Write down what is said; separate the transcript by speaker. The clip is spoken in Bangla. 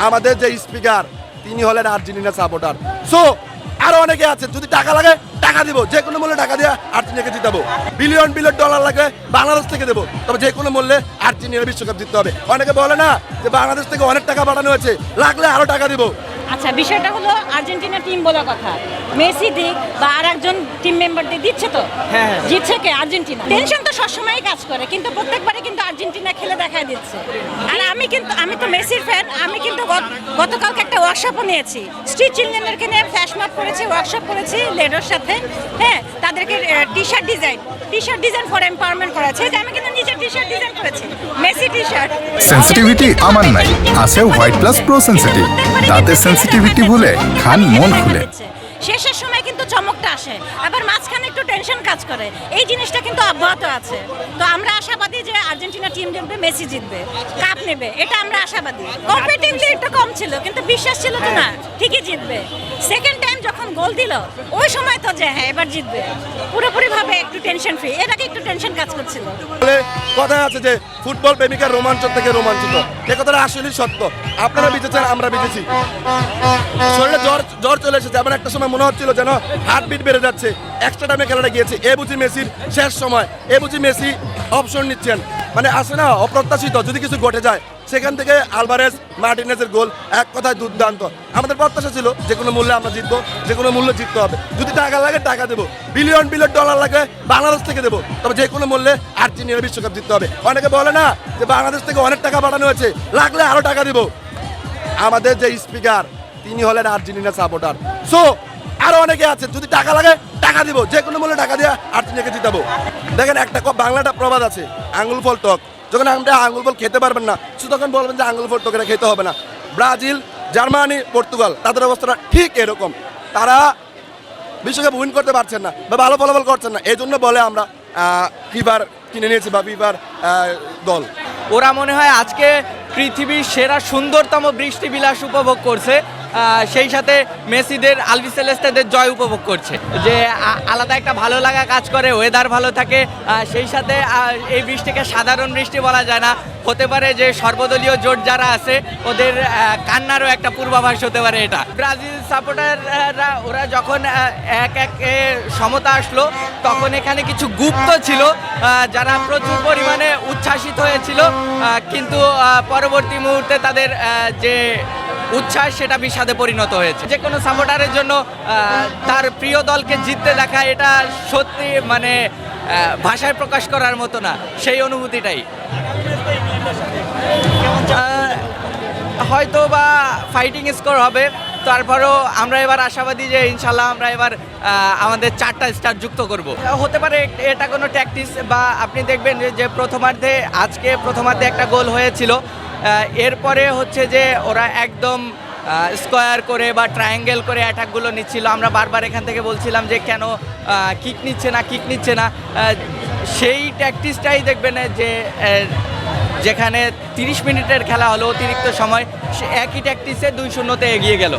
Speaker 1: আমাদের যে স্পিকার তিনি হলেন আর্জেন্টিনা সাপোর্টার। সো আরো অনেকে আছে, যদি টাকা লাগে টাকা দিব, যে কোনো মূল্যে টাকা দিয়ে আর্জেন্টিনাকে জিতাবো। বিলিয়ন বিলিয়ন ডলার লাগবে বাংলাদেশ থেকে দেবো, তবে যে কোনো মূল্যে আর্জেন্টিনা বিশ্বকাপ জিততে হবে। অনেকে বলে না যে বাংলাদেশ থেকে অনেক টাকা পাঠানো হয়েছে, লাগলে আরো টাকা দিব।
Speaker 2: আচ্ছা, বিষয়টা হলো আর্জেন্টিনা টিম বলার কথা, মেসি দিক বা আর একজন টিম মেম্বার দিয়ে দিচ্ছে তো,
Speaker 3: হ্যাঁ।
Speaker 2: জিতছে কে? আর্জেন্টিনা। টেনশন তো সবসময়ই কাজ করে, কিন্তু প্রত্যেকবারে কিন্তু আর্জেন্টিনা খেলে দেখায় দিচ্ছে। আর আমি তো মেসির ফ্যান। আমি কিন্তু গতকালকে একটা ওয়ার্কশপও নিয়েছি, স্ট্রিট চিলড্রেনদেরকে নিয়ে ফ্ল্যাশমব করেছি, ওয়ার্কশপ করেছি লেডোর সাথে। হ্যাঁ, তাদেরকে T shirt design for empowerment করেছে। যে আমি কিন্তু নিজে টি শার্ট ডিজাইন করেছি, মেসি টি শার্ট।
Speaker 4: সেন্সিটিভিটি আমার নাই, আছে হোয়াইট প্লাস প্রো সেন্সিটিভ। তাতে সেন্সিটিভিটি ভুলে খান মন খুলে।
Speaker 2: শেষের সময় কিন্তু চমকটা আসে, আবার মাঝখানে একটু টেনশন কাজ করে। এই জিনিসটা কিন্তু অব্যাহত আছে। তো আমরা আশাবাদী যে আর্জেন্টিনা টিম জিতবে, মেসি জিতবে, কাপ নেবে, এটা আমরা আশাবাদী। কম্পিটিটিভলি একটু কম ছিল, কিন্তু বিশ্বাস ছিল তো না ঠিকই জিতবে। সেকেন্ড টাইম যখন গোল দিল, ওই সময় তো যে হ্যাঁ এবার জিতবে, পুরোপুরি ভাবে একটু টেনশন ফ্রি। এর আগে একটু টেনশন কাজ করছিল।
Speaker 1: কথা আছে যে ফুটবল প্রেমিকার রোমাঞ্চ থেকে রোমাঞ্চিত, এ কথাটা আসলেই সত্য। আপনারা বিজেছেন, আমরা বিজেছি। শরীরে জ্বর চলে এসেছে, এমন একটা সময় মনে হচ্ছিল যেন হার্টবিট বেড়ে যাচ্ছে। এক্সট্রা টাইমে খেলাটা গিয়েছে, এ বুঝি মেসির শেষ সময়, এ বুঝি মেসি অপশন নিচ্ছেন। মানে আসে না অপ্রত্যাশিত যদি কিছু ঘটে যায়, সেখান থেকে আলভারেজ মার্টিনেজের গোল এক কথায় দুর্দান্ত। আমাদের প্রত্যাশা ছিল যে কোনো মূল্যে আমরা জিতবো, যে কোনো মূল্যে জিততে হবে। যদি টাকা লাগে টাকা দেবো, বিলিয়ন বিলিয়ন ডলার লাগে বাংলাদেশ থেকে দেবো, তবে যে কোনো মূল্যে আর্জেন্টিনা বিশ্বকাপ জিততে হবে। অনেকে বলে না যে বাংলাদেশ থেকে অনেক টাকা পাঠানো হয়েছে, লাগলে আরো টাকা দিব। আমাদের যে স্পিকার তিনি হলেন আর্জেন্টিনা সাপোর্টার। সো আরো অনেকে আছে, যদি টাকা লাগে টাকা দিব, যে কোনো মূল্যে টাকা দিয়ে আর্জেন্টিনাকে জিতাবো। দেখেন একটা বাংলাটা প্রবাদ আছে, আঙুল ফল টক। যখন আমরা আঙুল ফল খেতে পারবেন না, তখন বলবেন যে আঙুল ফল টকেরা খেতে হবে না। ব্রাজিল, জার্মানি, পর্তুগাল তাদের অবস্থাটা ঠিক এরকম। তারা বিশ্বকাপ উইন করতে পারছেন না বা ভালো ফলাফল করছেন না, এই জন্য বলে আমরা ফিফার কিনে নিয়েছি বা ফিফার দল।
Speaker 3: ওরা মনে হয় আজকে পৃথিবীর সেরা সুন্দরতম বৃষ্টি বিলাস উপভোগ করছে, সেই সাথে মেসিদের আলবিসেলেস্তেদের জয় উপভোগ করছে। যে আলাদা একটা ভালো লাগা কাজ করে, ওয়েদার ভালো থাকে। সেই সাথে এই বৃষ্টিকে সাধারণ বৃষ্টি বলা যায় না, হতে পারে যে সর্বদলীয় জোট যারা আছে ওদের কান্নারও একটা পূর্বাভাস হতে পারে এটা। ব্রাজিল সাপোর্টাররা ওরা যখন এক সমতা আসলো, তখন এখানে কিছু গুপ্ত ছিল যারা প্রচুর পরিমাণে উচ্ছ্বাসিত হয়েছিল, কিন্তু পরবর্তী মুহূর্তে তাদের যে উচ্ছ্বাস সেটা বিষাদে পরিণত হয়েছে। যে কোনো সাপোর্টারের জন্য তার প্রিয় দলকে জিততে দেখা, এটা সত্যি মানে ভাষায় প্রকাশ করার মতো না, সেই অনুভূতিটাই। হয়তো বা ফাইটিং স্কোর হবে, তারপরেও আমরা এবার আশাবাদী যে ইনশাল্লাহ আমরা এবার আমাদের 4টা স্টার যুক্ত করব। হতে পারে এটা কোনো ট্যাকটিক্স, বা আপনি দেখবেন যে আজকে প্রথমার্ধে একটা গোল হয়েছিল, এরপরে হচ্ছে যে ওরা একদম স্কোয়ার করে বা ট্রায়াঙ্গেল করে অ্যাটাকগুলো নিচ্ছিল। আমরা বারবার এখান থেকে বলছিলাম যে কেন কিক নিচ্ছে না। সেই ট্যাকটিক্সটাই দেখবেন যে যেখানে 30 মিনিটের খেলা হলো অতিরিক্ত সময়, একই ট্যাকটিক্সে 2-0 এগিয়ে গেল।